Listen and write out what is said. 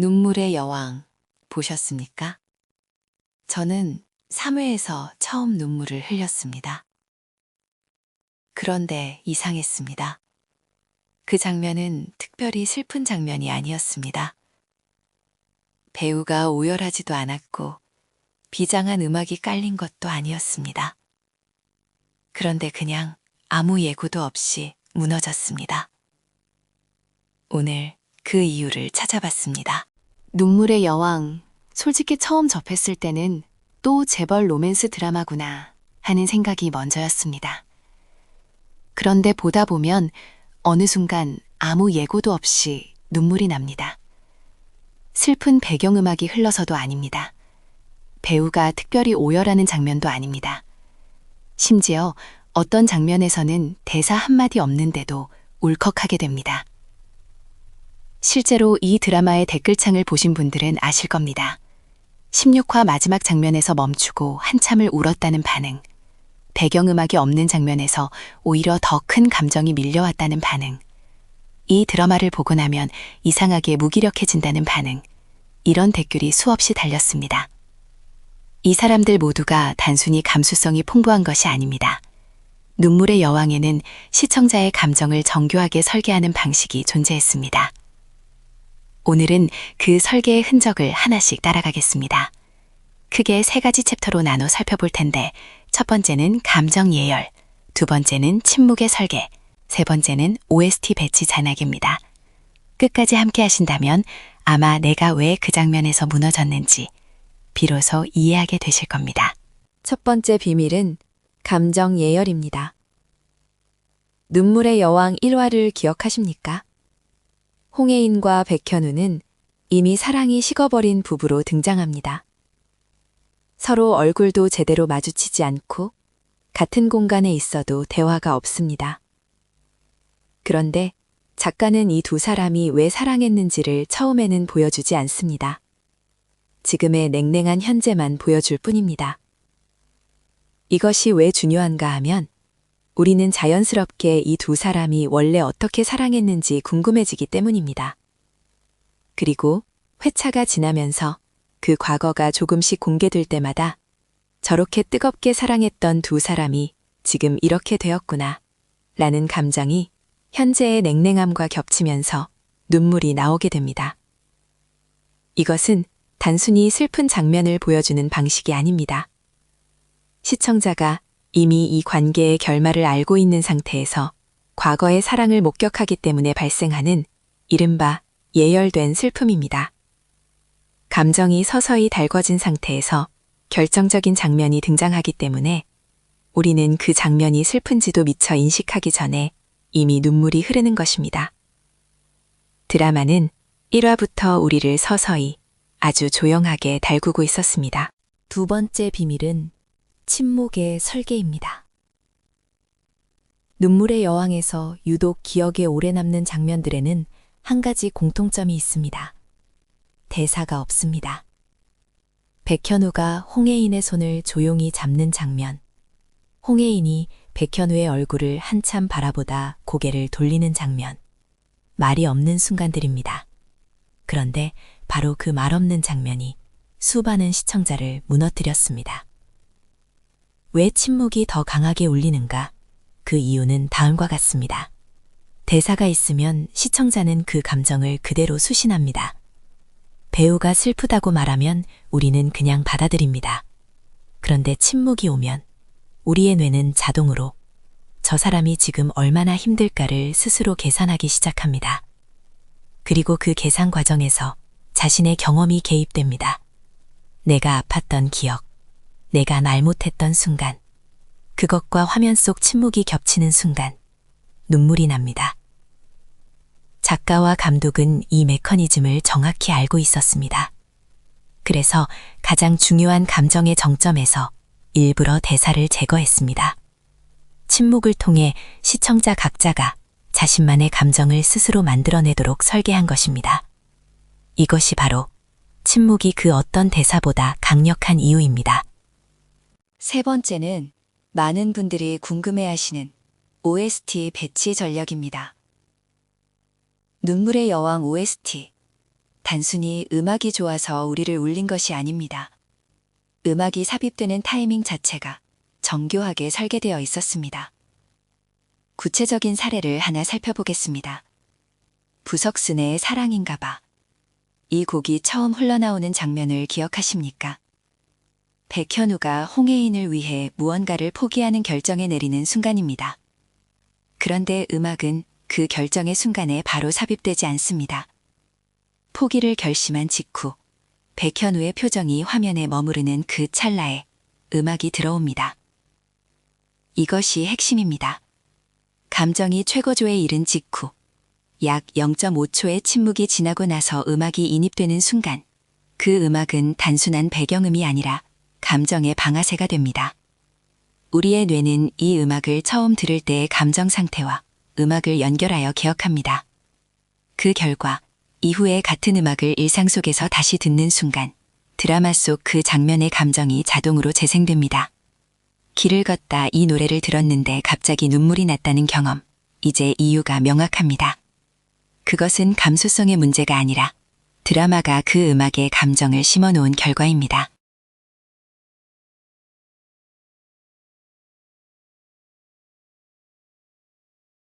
눈물의 여왕 보셨습니까? 저는 3회에서 처음 눈물을 흘렸습니다. 그런데 이상했습니다. 그 장면은 특별히 슬픈 장면이 아니었습니다. 배우가 오열하지도 않았고 비장한 음악이 깔린 것도 아니었습니다. 그런데 그냥 아무 예고도 없이 무너졌습니다. 오늘 그 이유를 찾아봤습니다. 눈물의 여왕, 솔직히 처음 접했을 때는 또 재벌 로맨스 드라마구나 하는 생각이 먼저였습니다. 그런데 보다 보면 어느 순간 아무 예고도 없이 눈물이 납니다. 슬픈 배경음악이 흘러서도 아닙니다. 배우가 특별히 오열하는 장면도 아닙니다. 심지어 어떤 장면에서는 대사 한마디 없는데도 울컥하게 됩니다. 실제로 이 드라마의 댓글창을 보신 분들은 아실 겁니다. 16화 마지막 장면에서 멈추고 한참을 울었다는 반응, 배경음악이 없는 장면에서 오히려 더 큰 감정이 밀려왔다는 반응, 이 드라마를 보고 나면 이상하게 무기력해진다는 반응, 이런 댓글이 수없이 달렸습니다. 이 사람들 모두가 단순히 감수성이 풍부한 것이 아닙니다. 눈물의 여왕에는 시청자의 감정을 정교하게 설계하는 방식이 존재했습니다. 오늘은 그 설계의 흔적을 하나씩 따라가겠습니다. 크게 3가지 챕터로 나눠 살펴볼 텐데, 첫 번째는 감정 예열, 두 번째는 침묵의 설계, 세 번째는 OST 배치 잔악입니다. 끝까지 함께 하신다면 아마 내가 왜 그 장면에서 무너졌는지 비로소 이해하게 되실 겁니다. 첫 번째 비밀은 감정 예열입니다. 눈물의 여왕 1화를 기억하십니까? 홍혜인과 백현우는 이미 사랑이 식어버린 부부로 등장합니다. 서로 얼굴도 제대로 마주치지 않고 같은 공간에 있어도 대화가 없습니다. 그런데 작가는 이 두 사람이 왜 사랑했는지를 처음에는 보여주지 않습니다. 지금의 냉랭한 현재만 보여줄 뿐입니다. 이것이 왜 중요한가 하면 우리는 자연스럽게 이 두 사람이 원래 어떻게 사랑했는지 궁금해지기 때문입니다. 그리고 회차가 지나면서 그 과거가 조금씩 공개될 때마다 저렇게 뜨겁게 사랑했던 두 사람이 지금 이렇게 되었구나 라는 감정이 현재의 냉랭함과 겹치면서 눈물이 나오게 됩니다. 이것은 단순히 슬픈 장면을 보여주는 방식이 아닙니다. 시청자가 이미 이 관계의 결말을 알고 있는 상태에서 과거의 사랑을 목격하기 때문에 발생하는 이른바 예열된 슬픔입니다. 감정이 서서히 달궈진 상태에서 결정적인 장면이 등장하기 때문에 우리는 그 장면이 슬픈지도 미처 인식하기 전에 이미 눈물이 흐르는 것입니다. 드라마는 1화부터 우리를 서서히 아주 조용하게 달구고 있었습니다. 두 번째 비밀은 침묵의 설계입니다. 눈물의 여왕에서 유독 기억에 오래 남는 장면들에는 한 가지 공통점이 있습니다. 대사가 없습니다. 백현우가 홍혜인의 손을 조용히 잡는 장면, 홍혜인이 백현우의 얼굴을 한참 바라보다 고개를 돌리는 장면, 말이 없는 순간들입니다. 그런데 바로 그 말 없는 장면이 수많은 시청자를 무너뜨렸습니다. 왜 침묵이 더 강하게 울리는가? 그 이유는 다음과 같습니다. 대사가 있으면 시청자는 그 감정을 그대로 수신합니다. 배우가 슬프다고 말하면 우리는 그냥 받아들입니다. 그런데 침묵이 오면 우리의 뇌는 자동으로 저 사람이 지금 얼마나 힘들까를 스스로 계산하기 시작합니다. 그리고 그 계산 과정에서 자신의 경험이 개입됩니다. 내가 아팠던 기억, 내가 말 못했던 순간, 그것과 화면 속 침묵이 겹치는 순간 눈물이 납니다. 작가와 감독은 이 메커니즘을 정확히 알고 있었습니다. 그래서 가장 중요한 감정의 정점에서 일부러 대사를 제거했습니다. 침묵을 통해 시청자 각자가 자신만의 감정을 스스로 만들어내도록 설계한 것입니다. 이것이 바로 침묵이 그 어떤 대사보다 강력한 이유입니다. 세 번째는 많은 분들이 궁금해하시는 OST 배치 전략입니다. 눈물의 여왕 OST, 단순히 음악이 좋아서 우리를 울린 것이 아닙니다. 음악이 삽입되는 타이밍 자체가 정교하게 설계되어 있었습니다. 구체적인 사례를 하나 살펴보겠습니다. 부석순의 사랑인가봐. 이 곡이 처음 흘러나오는 장면을 기억하십니까? 백현우가 홍혜인을 위해 무언가를 포기하는 결정에 내리는 순간입니다. 그런데 음악은 그 결정의 순간에 바로 삽입되지 않습니다. 포기를 결심한 직후 백현우의 표정이 화면에 머무르는 그 찰나에 음악이 들어옵니다. 이것이 핵심입니다. 감정이 최고조에 이른 직후 약 0.5초의 침묵이 지나고 나서 음악이 인입되는 순간 그 음악은 단순한 배경음이 아니라 감정의 방아쇠가 됩니다. 우리의 뇌는 이 음악을 처음 들을 때의 감정 상태와 음악을 연결하여 기억합니다. 그 결과 이후에 같은 음악을 일상 속에서 다시 듣는 순간 드라마 속 그 장면의 감정이 자동으로 재생됩니다. 길을 걷다 이 노래를 들었는데 갑자기 눈물이 났다는 경험. 이제 이유가 명확합니다. 그것은 감수성의 문제가 아니라 드라마가 그 음악에 감정을 심어놓은 결과입니다.